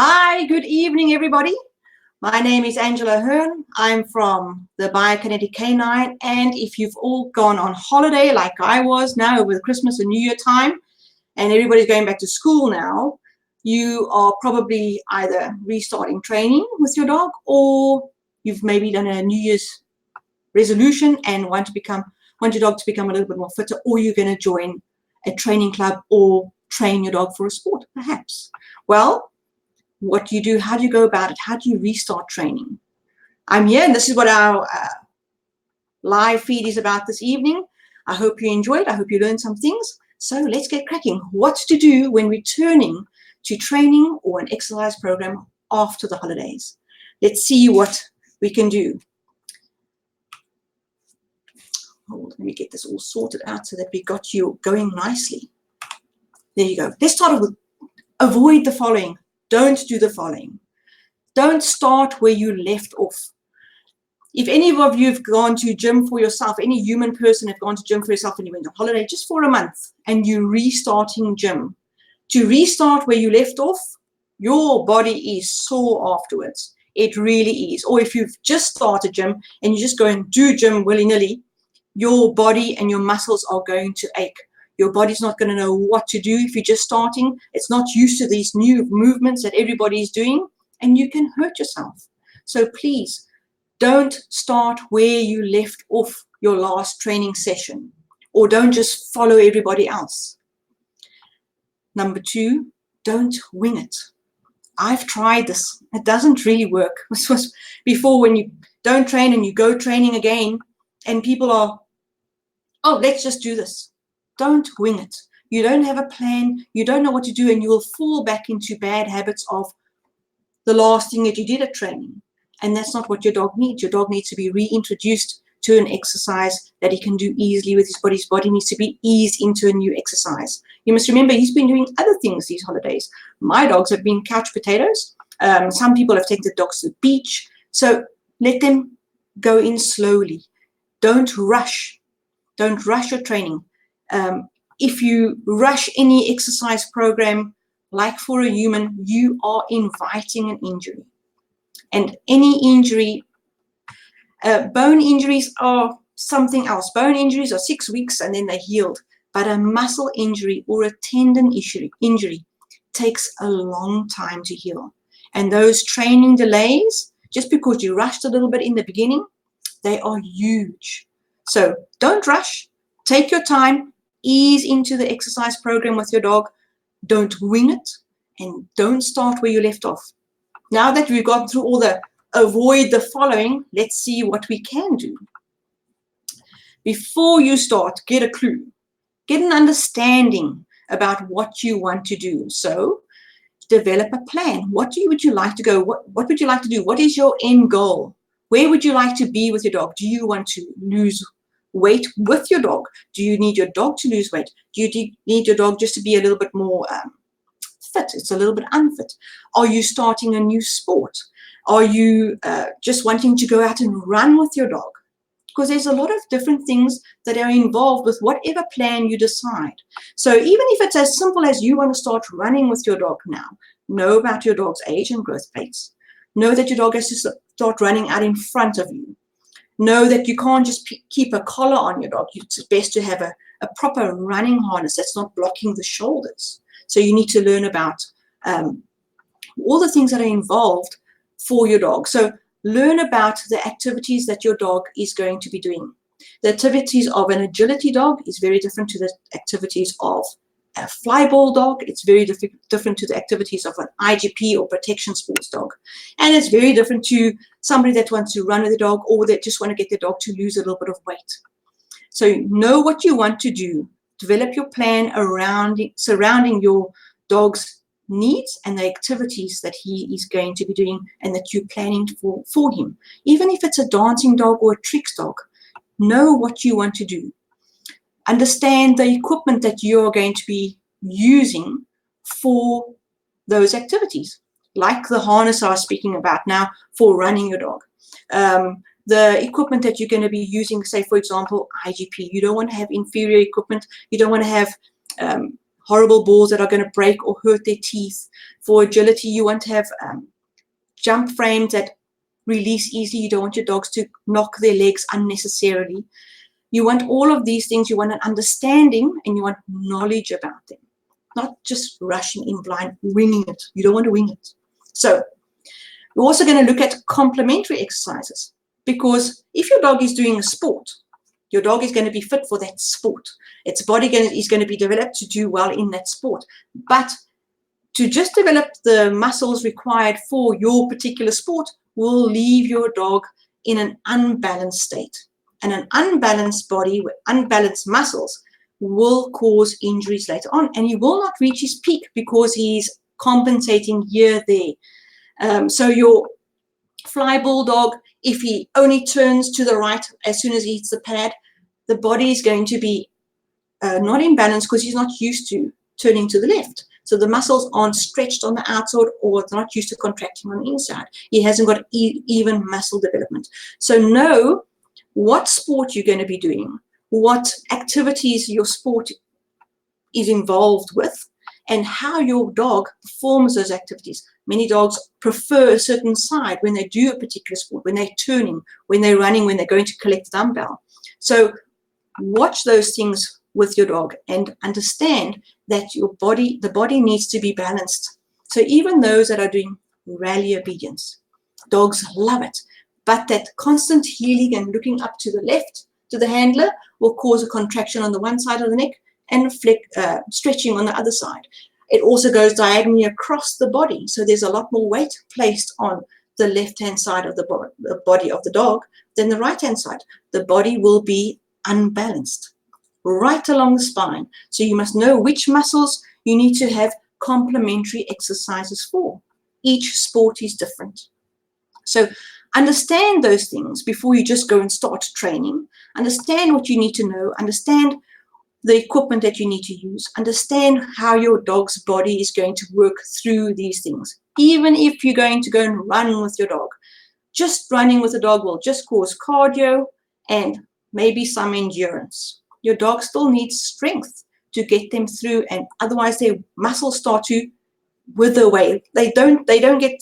Hi, good evening, everybody. My name is Angela Hearn. I'm from the Biokinetic Canine, and if you've all gone on holiday like I was now over the Christmas and New Year time, and everybody's going back to school now, you are probably either restarting training with your dog, or you've maybe done a New Year's resolution and want your dog to become a little bit more fitter, or you're going to join a training club or train your dog for a sport, perhaps. Well, what do you do? How do you go about it? How do you restart training? I'm here, and this is what our live feed is about this evening. I hope you enjoyed. I hope you learned some things. So let's get cracking. What to do when returning to training or an exercise program after the holidays. Let's see what we can do. Let me get this all sorted out so that we got you going nicely. There you go. Let's start with avoid the following. Don't do the following. Don't start where you left off. If any of you have gone to gym for yourself, any human person have gone to gym for yourself and you went on holiday just for a month and you're restarting gym, to restart where you left off, your body is sore afterwards. It really is. Or if you've just started gym and you just go and do gym willy-nilly, your body and your muscles are going to ache. Your body's not going to know what to do if you're just starting. It's not used to these new movements that everybody's doing, and you can hurt yourself. So please, don't start where you left off your last training session, or don't just follow everybody else. Number 2, don't wing it. I've tried this. It doesn't really work. This was before, when you don't train and you go training again, and people are, oh, let's just do this. Don't wing it. You don't have a plan. You don't know what to do, and you will fall back into bad habits of the last thing that you did at training. And that's not what your dog needs. Your dog needs to be reintroduced to an exercise that he can do easily with his body. His body needs to be eased into a new exercise. You must remember, he's been doing other things these holidays. My dogs have been couch potatoes. Some people have taken the dogs to the beach. So let them go in slowly. Don't rush. Don't rush your training. If you rush any exercise program, like for a human, you are inviting an injury. And any injury, bone injuries are something else. Bone injuries are 6 weeks and then they're healed. But a muscle injury or a tendon injury takes a long time to heal. And those training delays, just because you rushed a little bit in the beginning, they are huge. So don't rush. Take your time. Ease into the exercise program with your dog. Don't wing it, and don't start where you left off. Now that we've gone through all the avoid the following, let's see what we can do. Before you start, get a clue. Get an understanding about what you want to do. So develop a plan. What would you like to go? What would you like to do? What is your end goal? Where would you like to be with your dog? Do you want to lose weight with your dog? Do you need your dog to lose weight? Do you need your dog just to be a little bit more fit? It's a little bit unfit. Are you starting a new sport? Are you just wanting to go out and run with your dog? Because there's a lot of different things that are involved with whatever plan you decide. So even if it's as simple as you want to start running with your dog now, know about your dog's age and growth plates. Know that your dog has to start running out in front of you. Know that you can't just keep a collar on your dog. It's best to have a proper running harness that's not blocking the shoulders. So you need to learn about all the things that are involved for your dog. So learn about the activities that your dog is going to be doing. The activities of an agility dog is very different to the activities of a flyball dog. It's very different to the activities of an IGP or protection sports dog. And it's very different to somebody that wants to run with a dog, or that just want to get the dog to lose a little bit of weight. So know what you want to do. Develop your plan surrounding your dog's needs and the activities that he is going to be doing and that you're planning for him. Even if it's a dancing dog or a tricks dog, know what you want to do. Understand the equipment that you're going to be using for those activities, like the harness I was speaking about now for running your dog. The equipment that you're going to be using, say, for example, IGP. You don't want to have inferior equipment. You don't want to have horrible balls that are going to break or hurt their teeth. For agility, you want to have jump frames that release easily. You don't want your dogs to knock their legs unnecessarily. You want all of these things. You want an understanding and you want knowledge about them, not just rushing in blind, winging it. You don't want to wing it. So we're also going to look at complementary exercises, because if your dog is doing a sport, your dog is going to be fit for that sport. Its body is going to be developed to do well in that sport. But to just develop the muscles required for your particular sport will leave your dog in an unbalanced state. And an unbalanced body with unbalanced muscles will cause injuries later on. And he will not reach his peak because he's compensating here, there. So your fly bulldog, if he only turns to the right as soon as he hits the pad, the body is going to be not in balance because he's not used to turning to the left. So the muscles aren't stretched on the outside or not used to contracting on the inside. He hasn't got even muscle development. So know what sport you're going to be doing, what activities your sport is involved with, and how your dog performs those activities. Many dogs prefer a certain side when they do a particular sport, when they're turning, when they're running, when they're going to collect the dumbbell. So watch those things with your dog and understand that the body needs to be balanced. So even those that are doing rally obedience, dogs love it. But that constant heeling and looking up to the left, to the handler, will cause a contraction on the one side of the neck and stretching on the other side. It also goes diagonally across the body. So there's a lot more weight placed on the left-hand side of the body of the dog than the right-hand side. The body will be unbalanced right along the spine. So you must know which muscles you need to have complementary exercises for. Each sport is different. So understand those things before you just go and start training. Understand what you need to know. Understand the equipment that you need to use. Understand how your dog's body is going to work through these things. Even if you're going to go and run with your dog, just running with a dog will just cause cardio and maybe some endurance. Your dog still needs strength to get them through, and otherwise their muscles start to wither away. They don't get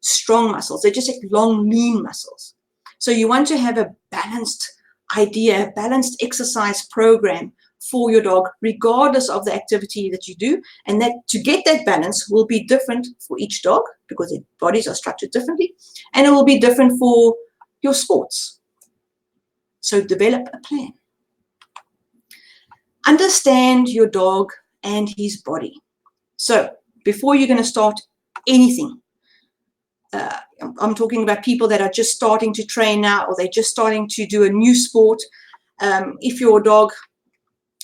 strong muscles. They just get long, lean muscles. So you want to have a balanced idea, balanced exercise program for your dog, regardless of the activity that you do, and that to get that balance will be different for each dog because their bodies are structured differently, and it will be different for your sports. So develop a plan. Understand your dog and his body. So before you're going to start anything, I'm talking about people that are just starting to train now, or they're just starting to do a new sport. If your dog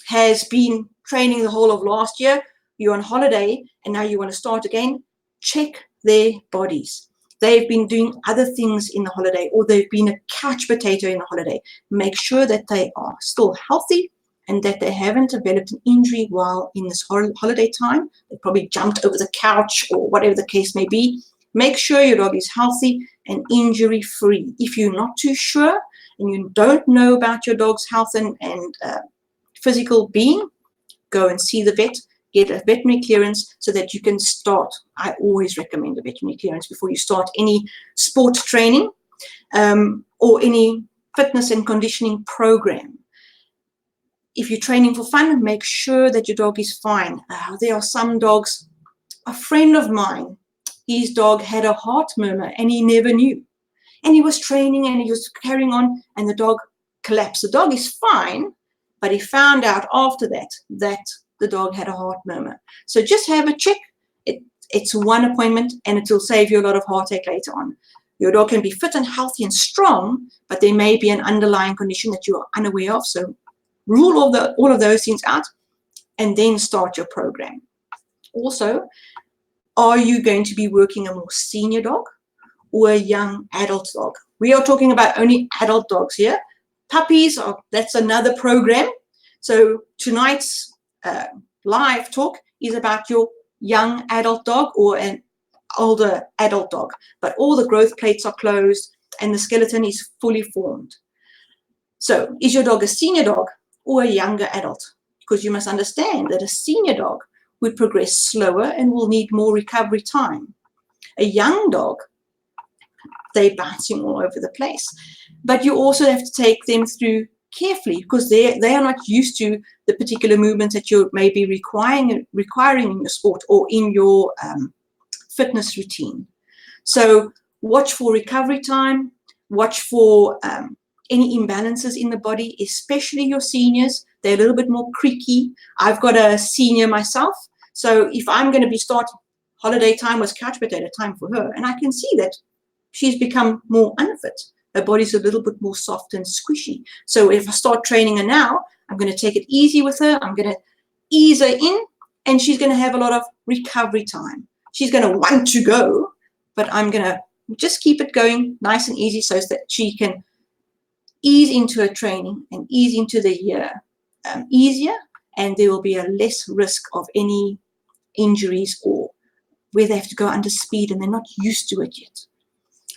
has been training the whole of last year, you're on holiday, and now you want to start again, check their bodies. They've been doing other things in the holiday, or they've been a couch potato in the holiday. Make sure that they are still healthy and that they haven't developed an injury while in this holiday time. They probably jumped over the couch or whatever the case may be. Make sure your dog is healthy and injury-free. If you're not too sure and you don't know about your dog's health and physical being, go and see the vet, get a veterinary clearance so that you can start. I always recommend a veterinary clearance before you start any sport training or any fitness and conditioning program. If you're training for fun, make sure that your dog is fine. There are some dogs, a friend of mine, his dog had a heart murmur and he never knew. And he was training and he was carrying on and the dog collapsed. The dog is fine, but he found out after that the dog had a heart murmur. So just have a check. It's one appointment and it will save you a lot of heartache later on. Your dog can be fit and healthy and strong, but there may be an underlying condition that you are unaware of. So rule all of those things out and then start your program. Also, are you going to be working a more senior dog or a young adult dog? We are talking about only adult dogs here. Puppies, that's another program. So tonight's live talk is about your young adult dog or an older adult dog. But all the growth plates are closed and the skeleton is fully formed. So is your dog a senior dog or a younger adult? because you must understand that a senior dog would progress slower and will need more recovery time. A young dog, they're bouncing all over the place. But you also have to take them through carefully, because they are not used to the particular movements that you may be requiring in your sport or in your fitness routine. So watch for recovery time, watch for any imbalances in the body, especially your seniors. They're a little bit more creaky. I've got a senior myself, so if I'm going to be starting, holiday time was couch potato time for her, and I can see that she's become more unfit. Her body's a little bit more soft and squishy. So if I start training her now, I'm going to take it easy with her. I'm going to ease her in, and she's going to have a lot of recovery time. She's going to want to go, but I'm going to just keep it going nice and easy so that she can ease into her training and ease into the year easier, and there will be a less risk of any injuries or where they have to go under speed and they're not used to it yet.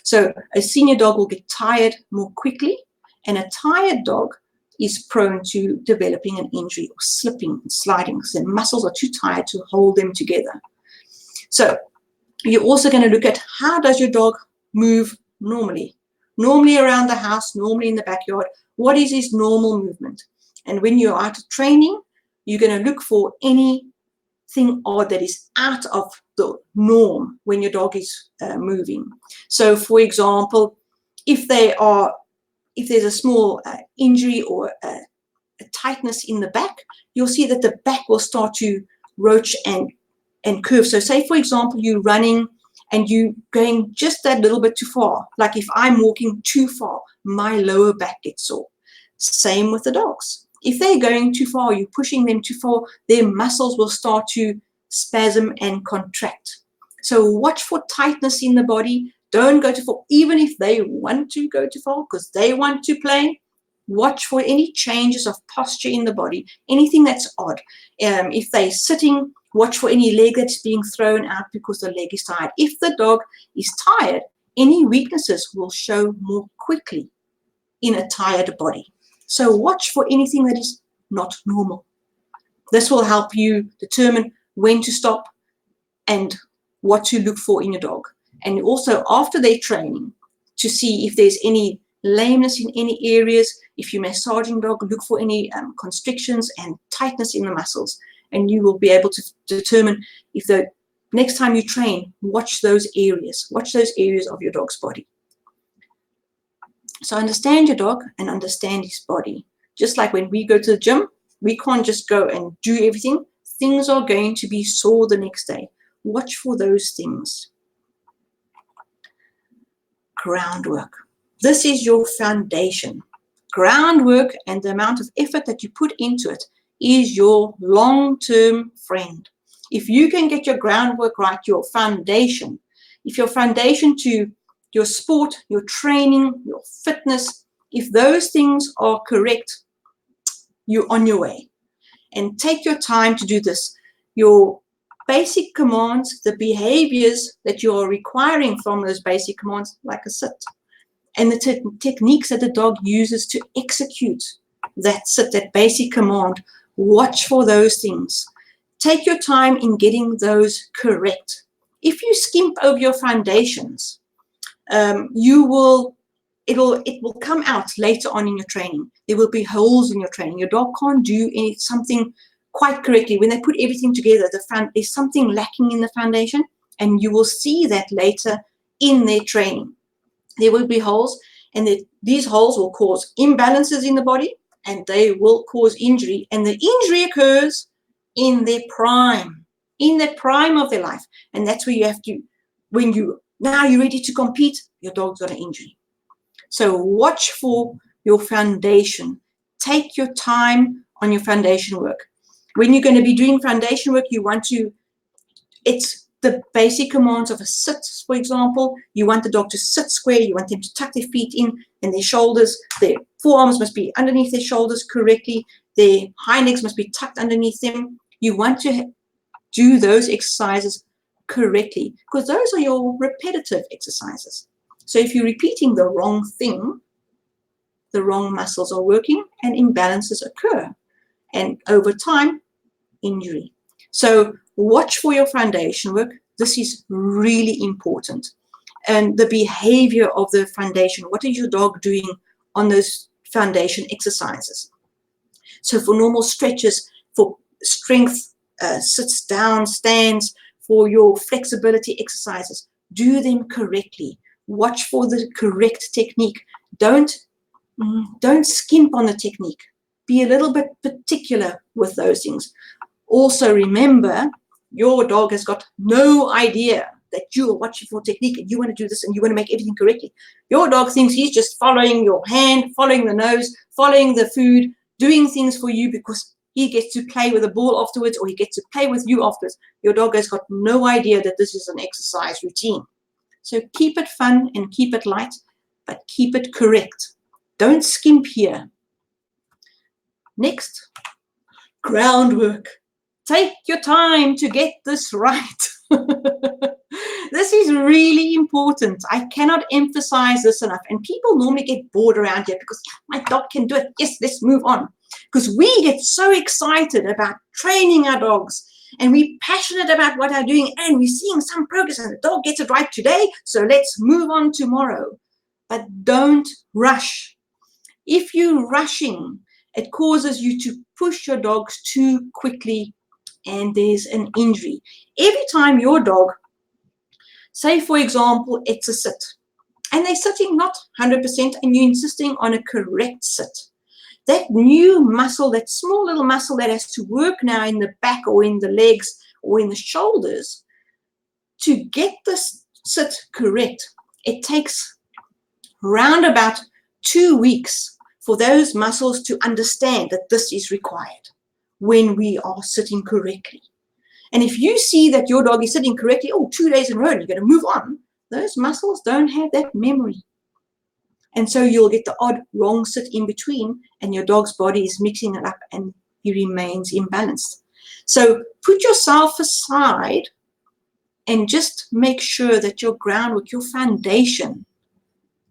So a senior dog will get tired more quickly, and a tired dog is prone to developing an injury or slipping and sliding because their muscles are too tired to hold them together. So you're also going to look at how does your dog move normally around the house, normally in the backyard. What is his normal movement? And when you're out of training, you're going to look for anything odd that is out of the norm when your dog is moving. So for example, if there's a small injury or a tightness in the back, you'll see that the back will start to roach and curve. So say, for example, you're running and you're going just that little bit too far. Like if I'm walking too far, my lower back gets sore. Same with the dogs. If they're going too far, you're pushing them too far, their muscles will start to spasm and contract. So watch for tightness in the body. Don't go too far, even if they want to go too far because they want to play. Watch for any changes of posture in the body, anything that's odd. If they're sitting, watch for any leg that's being thrown out because the leg is tired. If the dog is tired, any weaknesses will show more quickly in a tired body. So watch for anything that is not normal. This will help you determine when to stop and what to look for in your dog. And also after their training, to see if there's any lameness in any areas. If you're massaging dog, look for any constrictions and tightness in the muscles, and you will be able to determine if the next time you train, watch those areas of your dog's body. So understand your dog and understand his body. Just like when we go to the gym, we can't just go and do everything. Things are going to be sore the next day. Watch for those things. Groundwork. This is your foundation. Groundwork and the amount of effort that you put into it is your long-term friend. If you can get your groundwork right, your foundation, if your foundation to your sport, your training, your fitness, if those things are correct, you're on your way. And take your time to do this. Your basic commands, the behaviors that you are requiring from those basic commands, like a sit, and the techniques that the dog uses to execute that sit, that basic command, watch for those things. Take your time in getting those correct. If you skimp over your foundations, it will come out later on in your training. There will be holes in your training. Your dog can't do something quite correctly. When they put everything together, there's something lacking in the foundation, and you will see that later in their training. There will be holes, and these holes will cause imbalances in the body, and they will cause injury. And the injury occurs in their prime of their life. And that's where you have to, now you're ready to compete, your dog's got an injury. So watch for your foundation. Take your time on your foundation work. When you're going to be doing foundation work, it's the basic commands of a sit, for example. You want the dog to sit square. You want them to tuck their feet in and their shoulders. Their forearms must be underneath their shoulders correctly. Their hind legs must be tucked underneath them. You want to do those exercises correctly because those are your repetitive exercises. So if you're repeating the wrong thing, the wrong muscles are working and imbalances occur. and over time, injury. So watch for your foundation work. This is really important. And the behavior of the foundation. What is your dog doing on those foundation exercises? So for normal stretches, for strength, sits down, stands, for your flexibility exercises, do them correctly. Watch for the correct technique. Don't skimp on the technique. Be a little bit particular with those things. Also remember, your dog has got no idea that you are watching for technique and you want to do this and you want to make everything correctly. Your dog thinks he's just following your hand, following the nose, following the food, doing things for you because he gets to play with the ball afterwards or he gets to play with you afterwards. Your dog has got no idea that this is an exercise routine. So keep it fun and keep it light, but keep it correct. Don't skimp here. Next, groundwork. Take your time to get this right. This is really important. I cannot emphasize this enough. And people normally get bored around here because my dog can do it. Yes, let's move on. Because we get so excited about training our dogs and we're passionate about what they're doing and we're seeing some progress and the dog gets it right today, so let's move on tomorrow. But don't rush. If you're rushing, it causes you to push your dogs too quickly and there's an injury. Every time your dog, say for example, it's a sit, and they're sitting not 100% and you're insisting on a correct sit, that new muscle, that small little muscle that has to work now in the back or in the legs or in the shoulders to get this sit correct, it takes round about 2 weeks for those muscles to understand that this is required when we are sitting correctly. And if you see that your dog is sitting correctly, 2 days in a row, and you're going to move on, those muscles don't have that memory. And so you'll get the odd wrong sit in between, and your dog's body is mixing it up and he remains imbalanced. So put yourself aside and just make sure that your groundwork, your foundation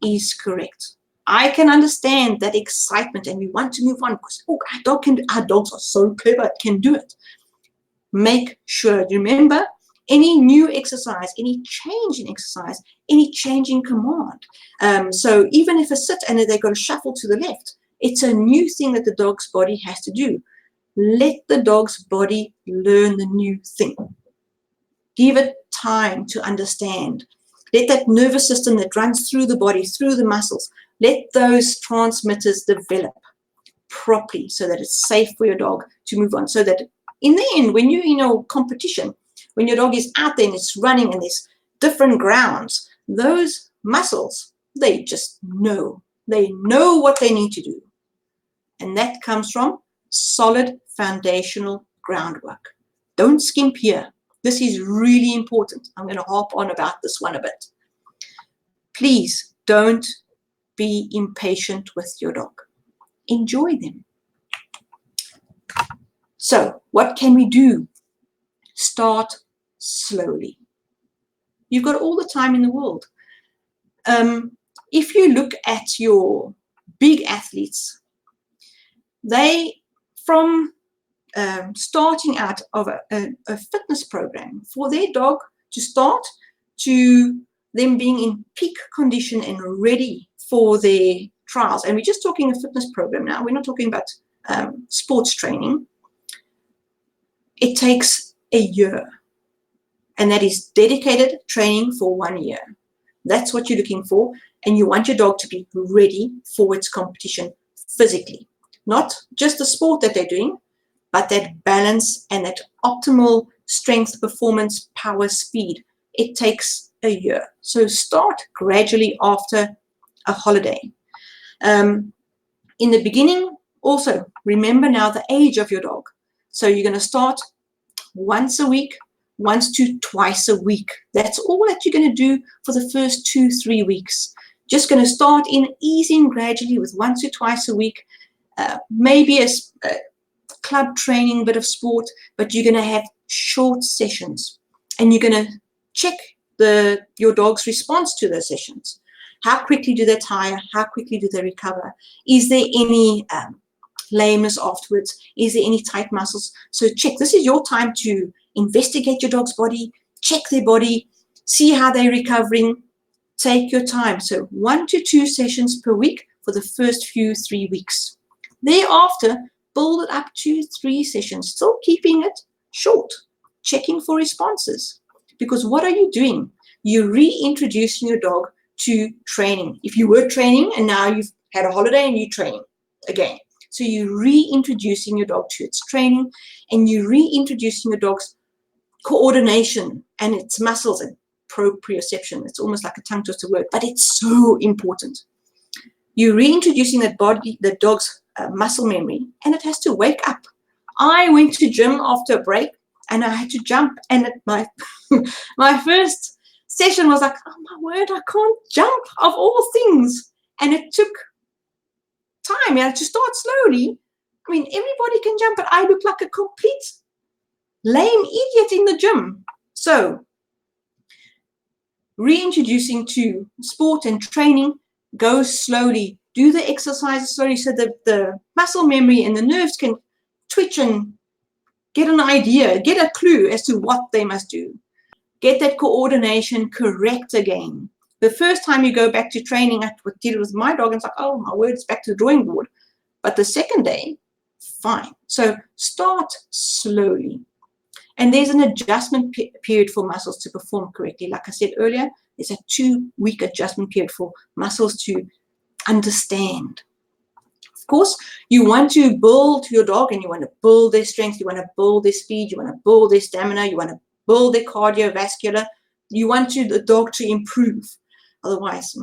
is correct. I can understand that excitement and we want to move on because our dog can do, our dogs are so clever, can do it. Make sure, remember, any new exercise, any change in exercise, any change in command. So even if a sit and they're going to shuffle to the left, it's a new thing that the dog's body has to do. Let the dog's body learn the new thing. Give it time to understand. Let that nervous system that runs through the body, through the muscles, let those transmitters develop properly so that it's safe for your dog to move on. So that in the end, when you're in a competition, when your dog is out there and it's running and there's different grounds, those muscles, they just know. They know what they need to do. And that comes from solid foundational groundwork. Don't skimp here. This is really important. I'm going to harp on about this one a bit. Please don't be impatient with your dog. Enjoy them. So what can we do? Start slowly. You've got all the time in the world. If you look at your big athletes, they, from starting out of a fitness program, for their dog to start to them being in peak condition and ready for their trials, and we're just talking a fitness program now, we're not talking about sports training, it takes a year. And that is dedicated training for 1 year. That's what you're looking for. And you want your dog to be ready for its competition physically. Not just the sport that they're doing, but that balance and that optimal strength, performance, power, speed. It takes a year. So start gradually after a holiday. In the beginning, also, remember now the age of your dog. So you're going to start once a week, once to twice a week. That's all that you're going to do for the first 2-3 weeks. Just going to start in easing gradually with once or twice a week, maybe a club training, bit of sport, but you're going to have short sessions and you're going to check your dog's response to those sessions. How quickly do they tire? How quickly do they recover? Is there any lameness afterwards? Is there any tight muscles? So check. This is your time to investigate your dog's body, check their body, see how they're recovering. Take your time. So 1 to 2 sessions per week for the first 3 weeks. Thereafter, build it up to 3 sessions, still keeping it short, checking for responses. Because what are you doing? You're reintroducing your dog to training. If you were training and now you've had a holiday and you're training again. So you're reintroducing your dog to its training, and you're reintroducing your dog's coordination and its muscles and proprioception. It's almost like a tongue twister word, but it's so important. You're reintroducing the dog's muscle memory, and it has to wake up. I went to gym after a break, and I had to jump, and my first session was like, oh my word, I can't jump of all things. And it took time. You had to start slowly. I mean, everybody can jump, but I look like a complete lame idiot in the gym. So reintroducing to sport and training, go slowly. Do the exercises slowly so that the muscle memory and the nerves can twitch and get an idea, get a clue as to what they must do. Get that coordination correct again. The first time you go back to training, I did it with my dog, and it's like, oh my word, it's back to the drawing board. But the second day, fine. So start slowly. And there's an adjustment period for muscles to perform correctly. Like I said earlier, there's a 2-week adjustment period for muscles to understand. Of course, you want to build your dog, and you want to build their strength, you want to build their speed, you want to build their stamina, you want to build their cardiovascular. You want the dog to improve. Otherwise,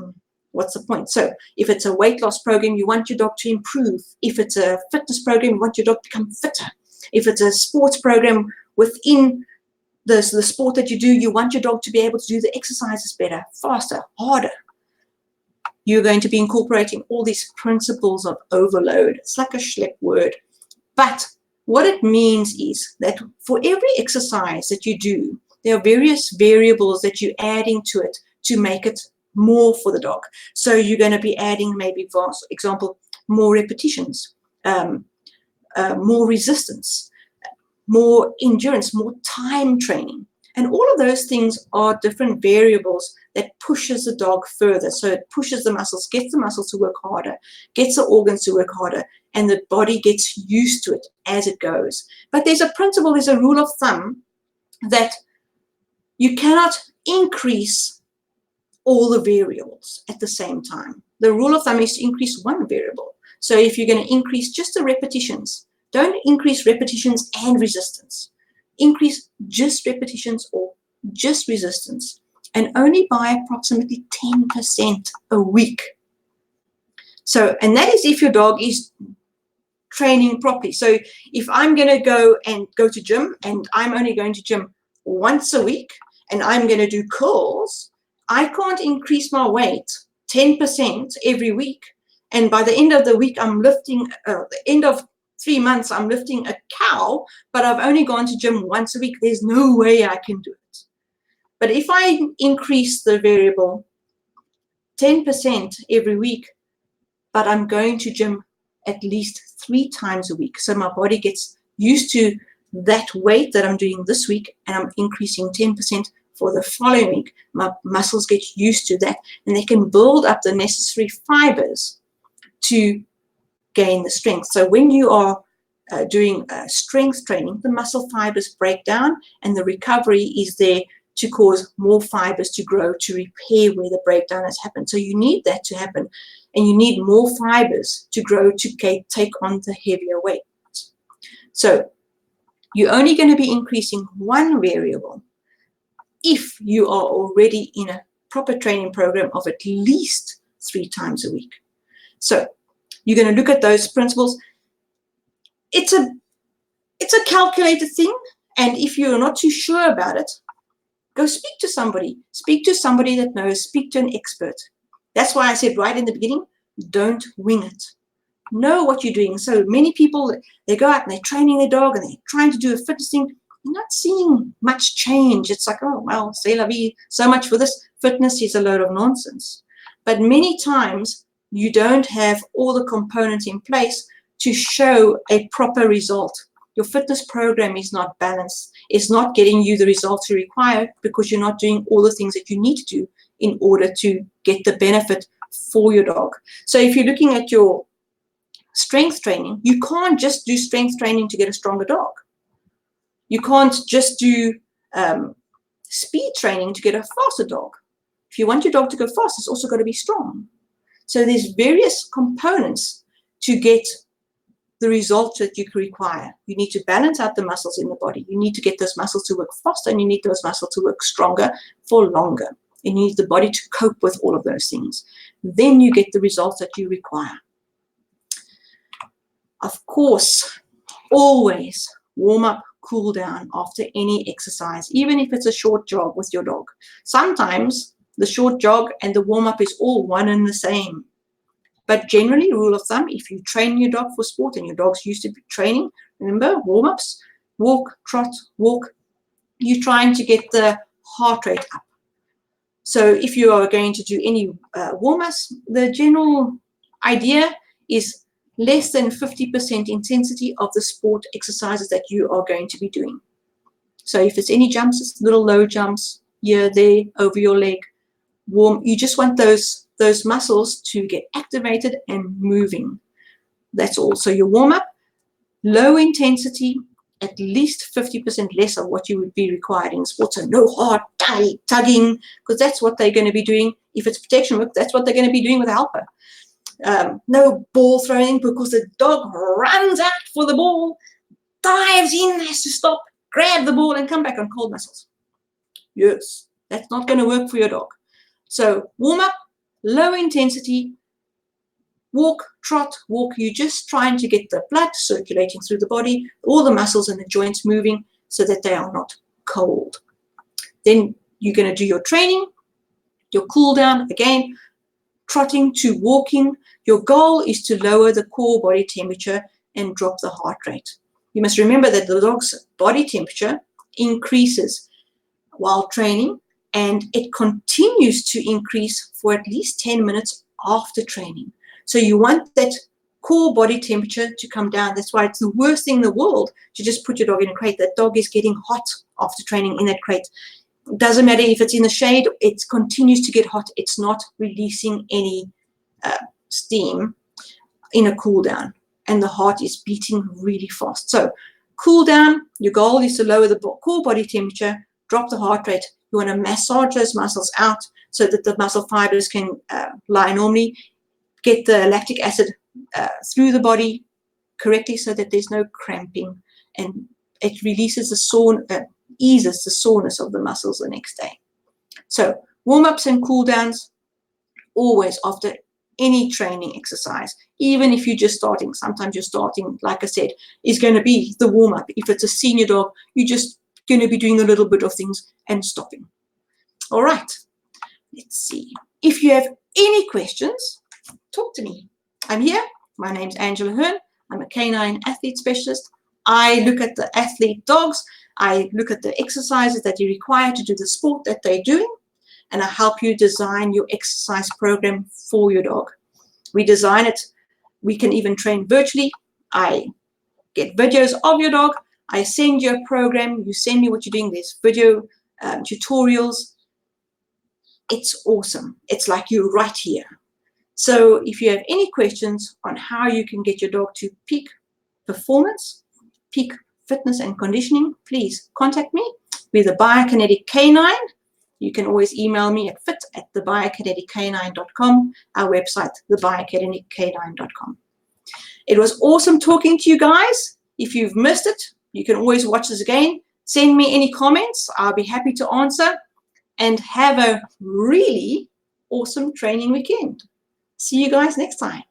what's the point? So if it's a weight loss program, you want your dog to improve. If it's a fitness program, you want your dog to become fitter. If it's a sports program within the sport that you do, you want your dog to be able to do the exercises better, faster, harder. You're going to be incorporating all these principles of overload. It's like a schlep word. But what it means is that for every exercise that you do, there are various variables that you're adding to it to make it more for the dog. So you're going to be adding, maybe, for example, more repetitions, more resistance, more endurance, more time training. And all of those things are different variables that pushes the dog further. So it pushes the muscles, gets the muscles to work harder, gets the organs to work harder, and the body gets used to it as it goes. But there's a principle, there's a rule of thumb that you cannot increase all the variables at the same time. The rule of thumb is to increase one variable. So if you're going to increase just the repetitions, don't increase repetitions and resistance. Increase just repetitions or just resistance, and only by approximately 10% a week. So, and that is if your dog is training properly. So if I'm going to go to gym, and I'm only going to gym once a week, and I'm going to do curls, I can't increase my weight 10% every week. And by the end of the week, I'm lifting, the end of 3 months, I'm lifting a cow, but I've only gone to gym once a week. There's no way I can do it. But if I increase the variable 10% every week, but I'm going to gym at least 3 times a week, so my body gets used to that weight that I'm doing this week, and I'm increasing 10% for the following week, my muscles get used to that, and they can build up the necessary fibers to gain the strength. So when you are doing strength training, the muscle fibers break down, and the recovery is there to cause more fibers to grow, to repair where the breakdown has happened. So you need that to happen, and you need more fibers to grow to take on the heavier weight. So you're only going to be increasing one variable if you are already in a proper training program of at least 3 times a week. So you're going to look at those principles. It's a calculated thing, and if you're not too sure about it, go speak to somebody. Speak to somebody that knows. Speak to an expert. That's why I said right in the beginning, don't wing it. Know what you're doing. So many people, they go out and they're training their dog and they're trying to do a fitness thing. You're not seeing much change. It's like, oh, well, c'est la vie. So much for this. Fitness is a load of nonsense. But many times you don't have all the components in place to show a proper result. Your fitness program is not balanced. It's not getting you the results you require because you're not doing all the things that you need to do in order to get the benefit for your dog. So if you're looking at your strength training, you can't just do strength training to get a stronger dog. You can't just do speed training to get a faster dog. If you want your dog to go fast, it's also got to be strong. So there's various components to get the results that you require. You need to balance out the muscles in the body. You need to get those muscles to work faster, and you need those muscles to work stronger for longer. And you need the body to cope with all of those things. Then you get the results that you require. Of course, always warm up, cool down after any exercise, even if it's a short jog with your dog. Sometimes the short jog and the warm up is all one and the same. But generally, rule of thumb, if you train your dog for sport and your dog's used to training, remember, warm-ups, walk, trot, walk, you're trying to get the heart rate up. So if you are going to do any warm-ups, the general idea is less than 50% intensity of the sport exercises that you are going to be doing. So if it's any jumps, it's little low jumps here, there, over your leg, warm. You just want those muscles to get activated and moving. That's all. So your warm-up, low intensity, at least 50% less of what you would be required in sport. So no hard tugging, because that's what they're going to be doing. If it's protection work, that's what they're going to be doing with a helper. No ball throwing, because the dog runs out for the ball, dives in, has to stop, grab the ball and come back on cold muscles. Yes, that's not going to work for your dog. So warm up, low intensity, walk, trot, walk. You're just trying to get the blood circulating through the body, all the muscles and the joints moving so that they are not cold. Then you're going to do your training, your cool down, again, trotting to walking. Your goal is to lower the core body temperature and drop the heart rate. You must remember that the dog's body temperature increases while training, and it continues to increase for at least 10 minutes after training. So you want that core body temperature to come down. That's why it's the worst thing in the world to just put your dog in a crate. That dog is getting hot after training in that crate. It doesn't matter if it's in the shade, it continues to get hot. It's not releasing any steam in a cool down, and the heart is beating really fast. So cool down, your goal is to lower the core body temperature, drop the heart rate. You want to massage those muscles out so that the muscle fibers can lie normally, get the lactic acid through the body correctly so that there's no cramping, and it releases the eases the soreness of the muscles the next day. So warm-ups and cool-downs always after any training exercise, even if you're just starting. Sometimes you're starting, like I said, is going to be the warm-up. If it's a senior dog, you're just going to be doing a little bit of things and stopping. All right, let's see. If you have any questions, talk to me. I'm here. My name's Angela Hearn. I'm a canine athlete specialist. I look at the athlete dogs. I look at the exercises that you require to do the sport that they're doing, and I help you design your exercise program for your dog. We design it. We can even train virtually. I get videos of your dog. I send you a program. You send me what you're doing. There's video tutorials. It's awesome. It's like you're right here. So if you have any questions on how you can get your dog to peak performance, peak fitness and conditioning, please contact me. We're the Biokinetic Canine. You can always email me at fit@thebiokineticcanine.com, our website, thebiokineticcanine.com. It was awesome talking to you guys. If you've missed it, you can always watch this again. Send me any comments. I'll be happy to answer. And have a really awesome training weekend. See you guys next time.